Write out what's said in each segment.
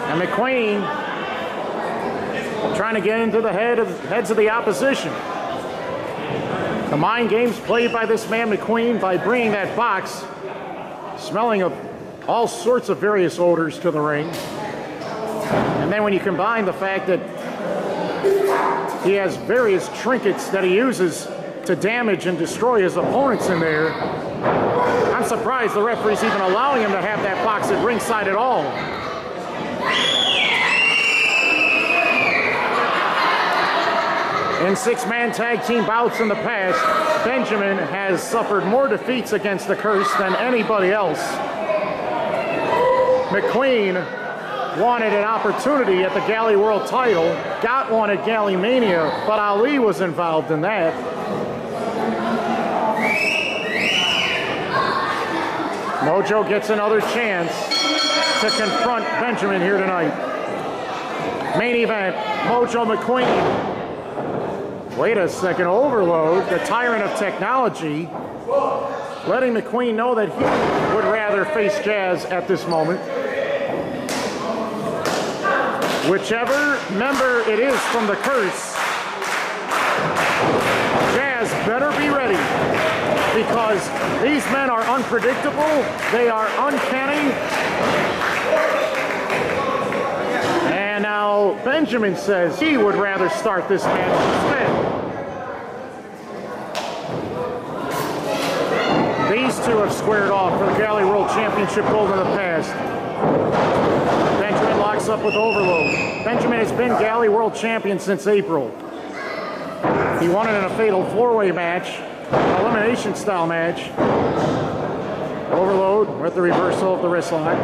And McQueen trying to get into the heads of the opposition. The mind games played by this man McQueen by bringing that box, smelling of all sorts of various odors to the ring. And then when you combine the fact that he has various trinkets that he uses to damage and destroy his opponents in there, I'm surprised the referee's even allowing him to have that box at ringside at all. In six-man tag team bouts in the past, Benjamin has suffered more defeats against the Curse than anybody else. McQueen wanted an opportunity at the Galley World title, got one at Galley Mania, but Ali was involved in that. Mojo gets another chance to confront Benjamin here tonight. Main event, Mojo McQueen. Wait a second, Overload, the tyrant of technology, letting McQueen know that he would rather face Jazz at this moment. Whichever member it is from the Curse, Jazz better be ready, because these men are unpredictable, they are uncanny. And now Benjamin says he would rather start this match instead. These two have squared off for the Galley World Championship gold in the past. Benjamin locks up with Overload. Benjamin has been Galley World Champion since April. He won it in a fatal four-way match, an elimination style match. Overload with the reversal of the wrist lock.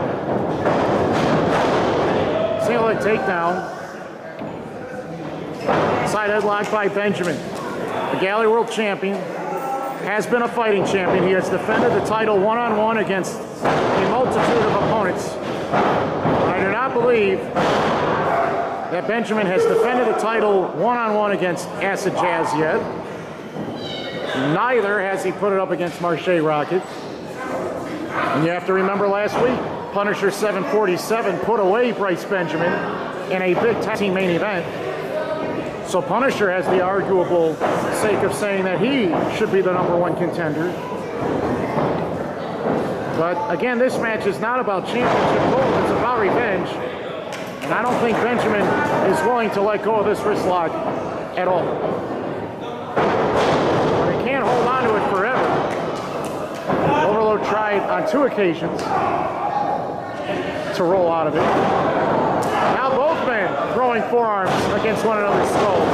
Single leg takedown. Side headlock by Benjamin. The Galley World Champion has been a fighting champion. He has defended the title one-on-one against a multitude of opponents. I do not believe that Benjamin has defended the title one-on-one against Acid Jazz yet. Neither has he put it up against Marshe Rockett. And you have to remember last week, Punisher 747 put away Bryce Benjamin in a big tag team main event. So Punisher has the arguable sake of saying that he should be the #1 contender. But again, this match is not about championship gold, it's about revenge. And I don't think Benjamin is willing to let go of this wrist lock at all. But he can't hold on to it forever. Overload tried on 2 occasions to roll out of it. Now both men throwing forearms against one another's skulls.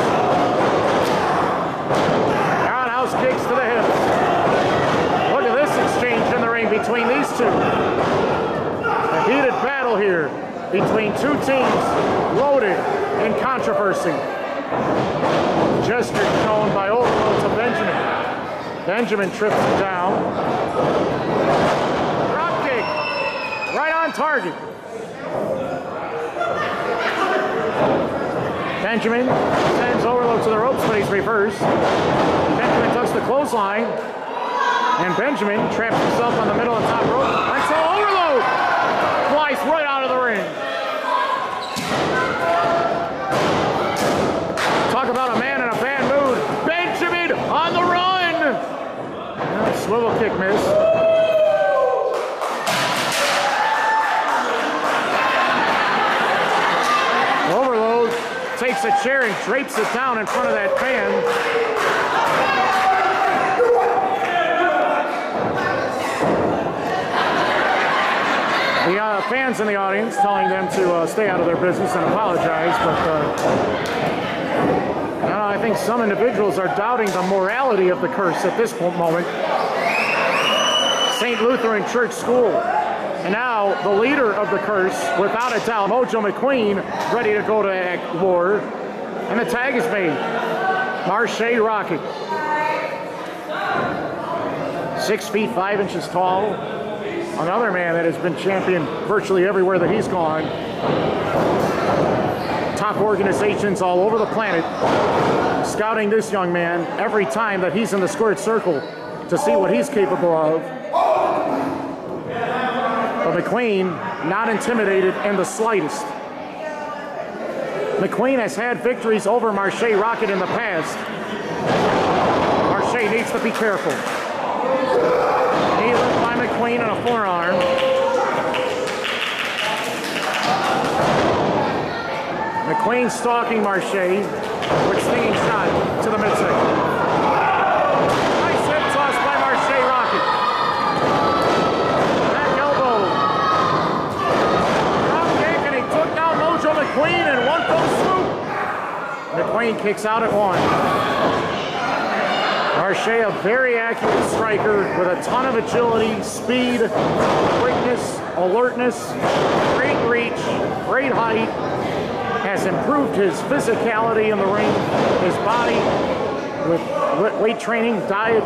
Roundhouse kicks to the hips. Look at this exchange in the ring between these two. A heated battle here between two teams loaded in controversy. Gesture shown by Overload to Benjamin. Benjamin trips him down. Drop kick. Right on target. Benjamin sends Overload to the ropes, but he's reversed. Benjamin tucks the clothesline. And Benjamin traps himself on the middle and top rope. Until Overload flies right out of the ring. Talk about a man in a bad mood. Benjamin on the run. Swivel kick miss. Overload takes a chair and drapes it down in front of that fan. The fans in the audience telling them to stay out of their business and apologize, but I think some individuals are doubting the morality of the Curse at this moment. St. Lutheran Church School. And now the leader of the Curse, without a doubt, Mojo McQueen, ready to go to war. And the tag is made. Marshe Rockett. 6 feet 5 inches tall. Another man that has been champion virtually everywhere that he's gone. Top organizations all over the planet scouting this young man every time that he's in the squared circle to see what he's capable of. But McQueen not intimidated in the slightest. McQueen has had victories over Marshe Rockett in the past. Marshe needs to be careful. Knee lift by McQueen on a forearm. McQueen stalking Marshe with stinging shot to the midsection. Nice hip toss by Marshe Rockett. Back elbow. Drop kick, and he took down Mojo McQueen in one fell swoop. McQueen kicks out at one. Marshe, a very accurate striker with a ton of agility, speed, quickness, alertness, great reach, great height. Has improved his physicality in the ring, his body with weight training, diet,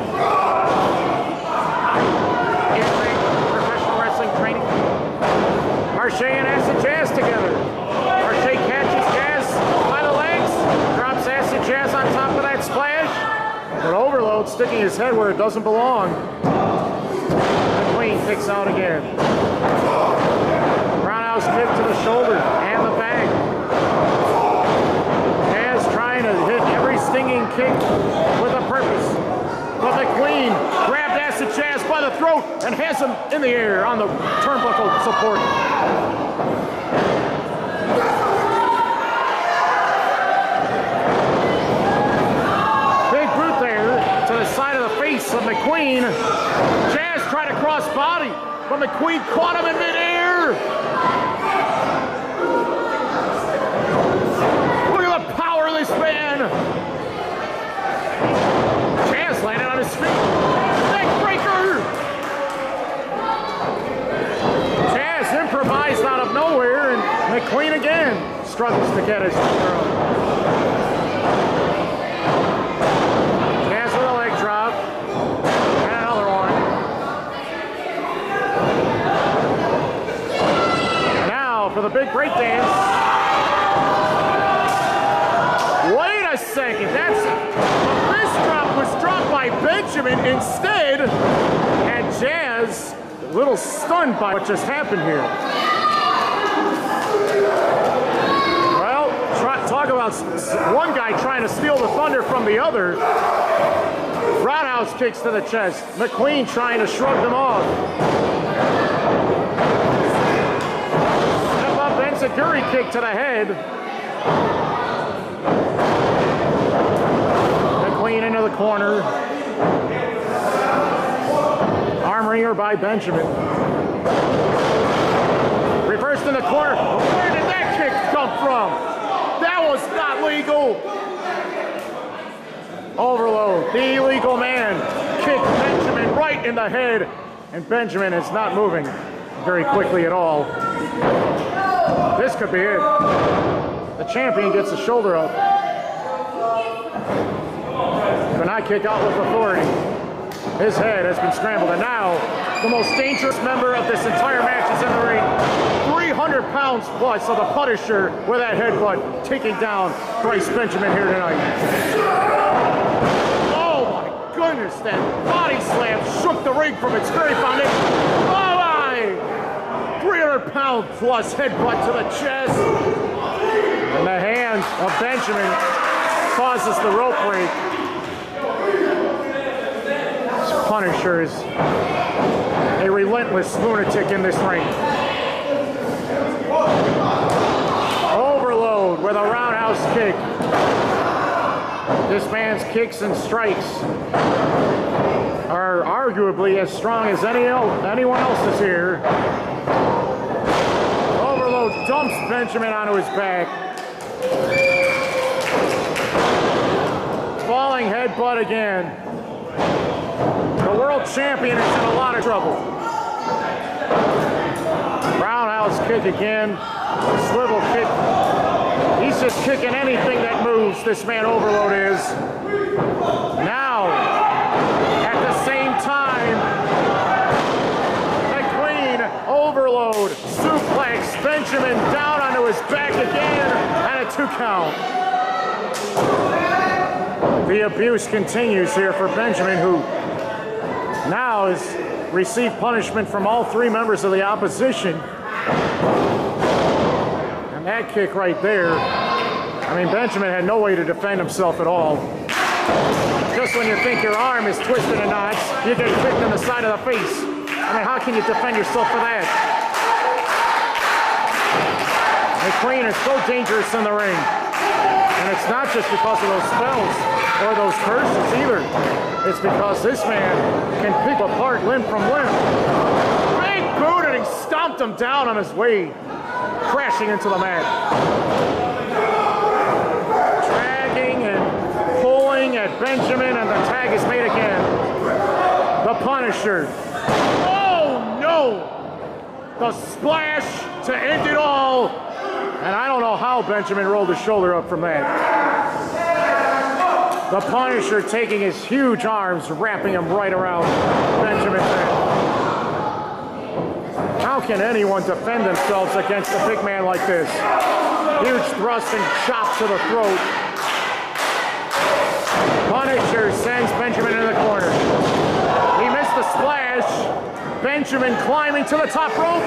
in-ring professional wrestling training. Marshe and Acid Jazz together. Marshe catches Jazz by the legs, drops Acid Jazz on top of that splash. But Overload sticking his head where it doesn't belong. McQueen kicks out again. Roundhouse kick to the shoulder and the back. Jazz trying to hit every stinging kick with a purpose. But McQueen grabbed Acid Jazz by the throat and has him in the air on the turnbuckle support. Big boot there to the side of the face of McQueen. Jazz tried to cross body, but McQueen caught him in midair. This man. Jazz landed on his feet. Neckbreaker. Jazz improvised out of nowhere, and McQueen again struggles to get his throw. Jazz with a leg drop. And another one. Now for the big break dance. Wait a second, this drop was dropped by Benjamin instead, and Jazz a little stunned by what just happened here. Well, talk about one guy trying to steal the thunder from the other. Roundhouse kicks to the chest. McQueen trying to shrug them off. Step up enziguri kick to the head. McQueen into the corner. Arm wringer by Benjamin. Reversed in the corner. Where did that kick come from? That was not legal. Overload, the illegal man, kicked Benjamin right in the head, and Benjamin is not moving very quickly at all. This could be it. The champion gets the shoulder up. But not kick out with authority. His head has been scrambled, and now the most dangerous member of this entire match is in the ring. 300 pounds plus of the Punisher with that headbutt, taking down Bryce Benjamin here tonight. Oh my goodness, that body slam shook the ring from its very foundation. Oh my! 300 pound plus headbutt to the chest. And the hand of Benjamin causes the rope break. Punisher is a relentless lunatic in this ring. Overload with a roundhouse kick. This man's kicks and strikes are arguably as strong as anyone else's here. Overload dumps Benjamin onto his back. Falling headbutt again. The world champion is in a lot of trouble. Roundhouse kick again. Swivel kick. He's just kicking anything that moves, this man Overload is. Now, at the same time, McQueen, Overload, suplex, Benjamin down onto his back again, and a 2 count. The abuse continues here for Benjamin, who now has received punishment from all 3 members of the opposition. And that kick right there I mean, Benjamin had no way to defend himself at all. Just when you think your arm is twisted in knots, you get kicked in the side of the face. I mean, how can you defend yourself for that? McQueen is so dangerous in the ring. And it's not just because of those spells or those curses either. It's because this man can pick apart limb from limb. Big boot, and he stomped him down on his way, crashing into the mat. Dragging and pulling at Benjamin, and the tag is made again. The Punisher. Oh no! The splash to end it all. And I don't know how Benjamin rolled his shoulder up from that. The Punisher taking his huge arms, wrapping him right around Benjamin's head. How can anyone defend themselves against a big man like this? Huge thrust and chop to the throat. Punisher sends Benjamin in the corner. He missed the splash. Benjamin climbing to the top rope.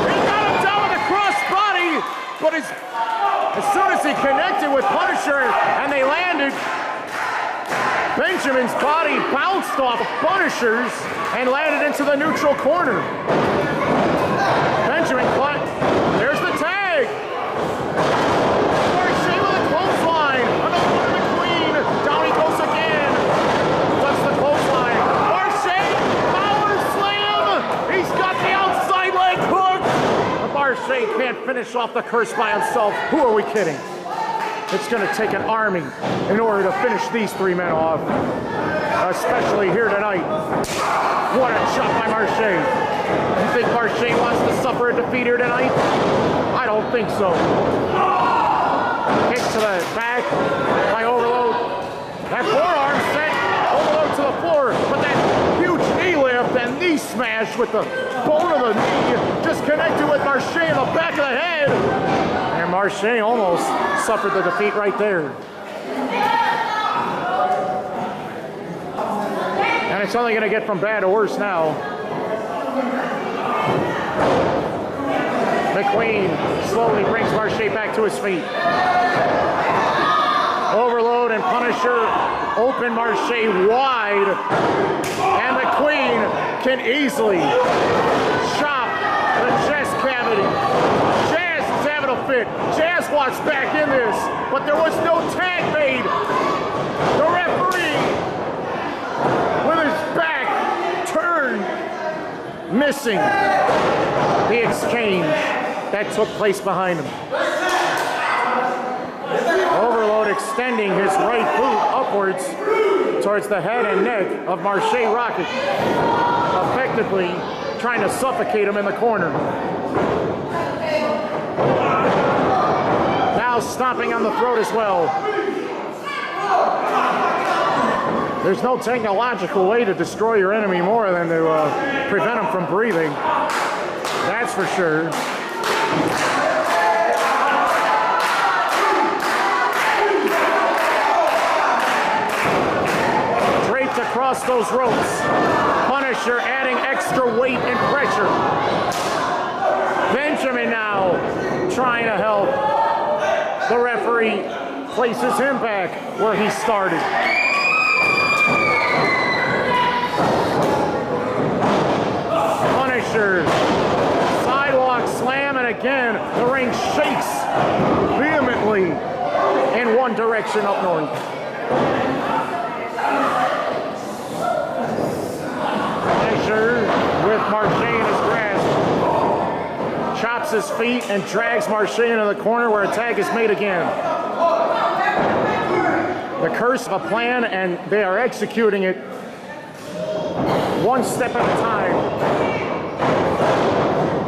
He got him down with a crossbody, but as soon as he connected with Punisher and they landed, Benjamin's body bounced off of Punisher's and landed into the neutral corner. Benjamin climbed. There's the tag. Marshe with a clothesline. Another one of McQueen. Down he goes again. That's the clothesline. Marshe, power slam. He's got the outside leg hook. But Marshe can't finish off the curse by himself. Who are we kidding? It's going to take an army in order to finish these three men off, especially here tonight. What a chop by Marshe. You think Marshe wants to suffer a defeat here tonight? I don't think so. Kick to the back by Ovirload. That forearm sent Ovirload to the floor, but that huge knee lift and knee smash with the bone of the knee just connected with Marshe in the back of the head. And Marshe almost suffered the defeat right there. And it's only going to get from bad to worse now. McQueen slowly brings Marshe back to his feet. Ovirload and Punisher open Marshe wide. And McQueen can easily chop the chest cavity. Jazz is having a fit. Jazz wants back in this, but there was no tag made. The referee, with his back turned, missing the exchange that took place behind him. Ovirload extending his right boot upwards towards the head and neck of Marshe Rockett, effectively trying to suffocate him in the corner. Now stomping on the throat as well. There's no technological way to destroy your enemy more than to prevent him from breathing. That's for sure. Draped across those ropes. Punisher adding extra weight and pressure. Benjamin now trying to help. The referee places him back where he started. Punisher, sidewalk slam, and again, the ring shakes vehemently in one direction up north. Punisher with Marshe in his grasp. Chops his feet and drags Marshe into the corner where a tag is made again. The curse of a plan, and they are executing it one step at a time.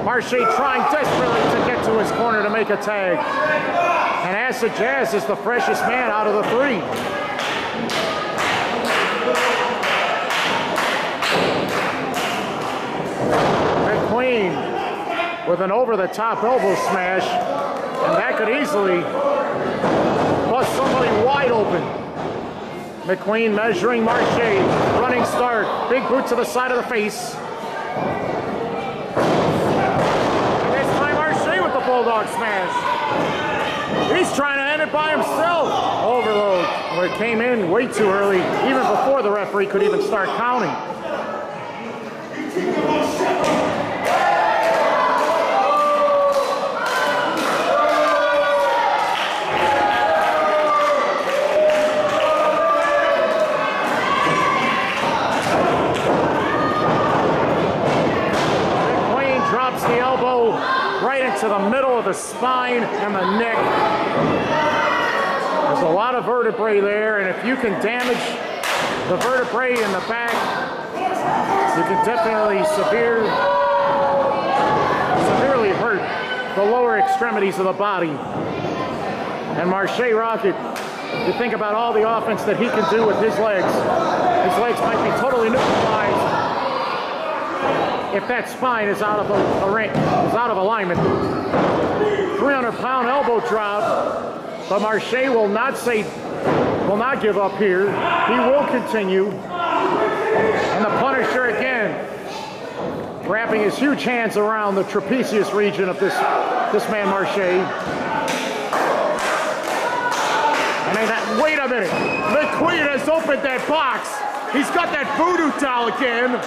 Marshe trying desperately to get to his corner to make a tag. And Acid Jazz is the freshest man out of the three. McQueen with an over-the-top elbow smash, and that could easily bust somebody wide open. McQueen measuring Marshe, running start, big boot to the side of the face. And this time Marshe with the Bulldog smash. He's trying to end it by himself. Overload. Well, it came in way too early, even before the referee could even start counting. The elbow right into the middle of the spine and the neck. There's a lot of vertebrae there, and if you can damage the vertebrae in the back, you can definitely severely hurt the lower extremities of the body. And Marshe Rockett, you think about all the offense that he can do with his legs. His legs might be totally neutralized if that spine is out of alignment. 300-pound elbow drop, but Marshe will not give up here. He will continue. And the Punisher again, wrapping his huge hands around the trapezius region of this man Marshe. And then wait a minute, McQueen has opened that box. He's got that Voodoo doll again.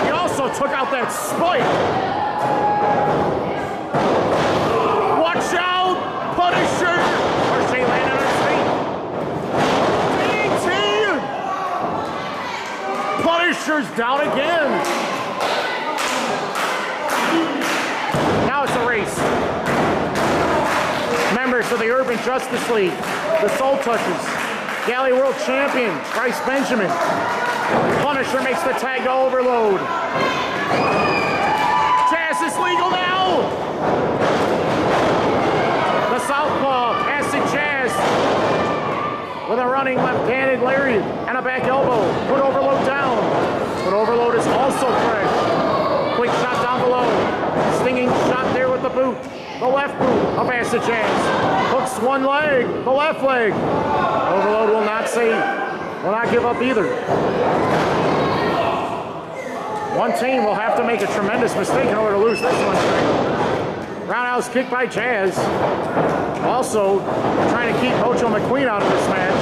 He also took out that spike. Watch out! Punisher! Marshe landed on his feet. DT! Punisher's down again. Now it's a race. Members of the Urban Justice League, the Soul Touchers, Galley World Champion, Bryce Benjamin. Punisher makes the tag to Overload. Jazz is legal now. The southpaw, Acid Jazz, with a running left-handed lariat and a back elbow. Put Overload down. But Overload is also fresh. Quick shot down below. Stinging shot there with the boot. The left boot of Acid Jazz. Hooks one leg, the left leg. Overload will not give up either. One team will have to make a tremendous mistake in order to lose this one. Roundhouse kick by Jazz. Also trying to keep Mojo McQueen out of this match.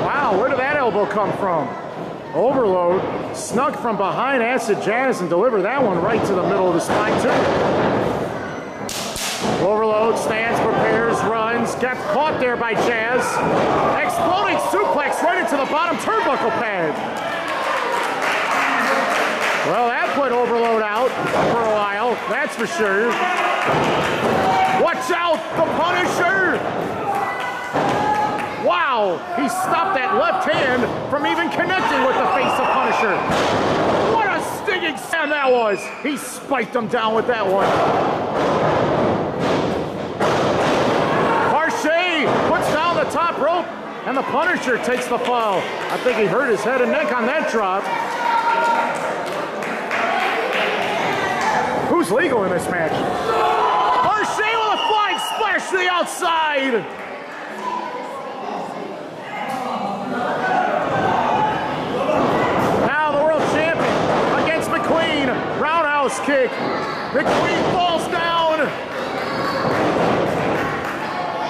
Wow, where did that elbow come from? Overload snuck from behind Acid Jazz and delivered that one right to the middle of the spine too. Overload stands, prepares, runs, gets caught there by Jazz. Exploding suplex right into the bottom turnbuckle pad. Well, that put Overload out for a while, that's for sure. Watch out, the Punisher! Wow, he stopped that left hand from even connecting with the face of Punisher. What a stinging sound that was! He spiked him down with that one. Puts down the top rope, and the Punisher takes the fall. I think he hurt his head and neck on that drop. Who's legal in this match? Marshe with a flying splash to the outside. Now the world champion against McQueen. Roundhouse kick. McQueen falls down.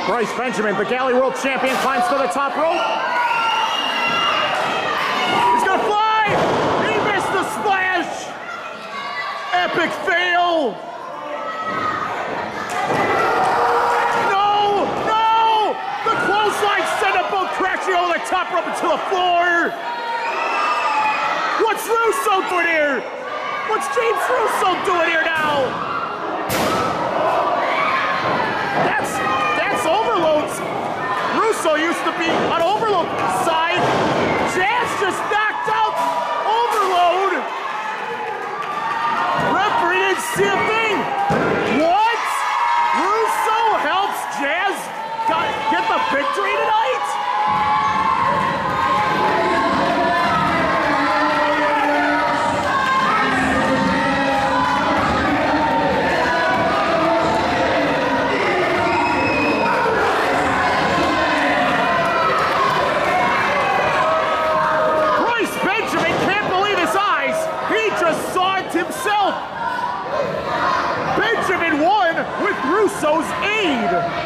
Bryce Benjamin, the Galley World Champion, climbs to the top rope. He's gonna fly! He missed the splash! Epic fail! No! No! The clothesline sent them both crashing over the top rope into the floor! What's Russo doing here? What's James Russo doing here now? That's Overload's. Russo used to be on Overload side. Jazz just knocked out Overload. Referee didn't see a thing. What? Russo helps Jazz get the victory tonight? Rockett himself. Benjamin won with Russo's aid.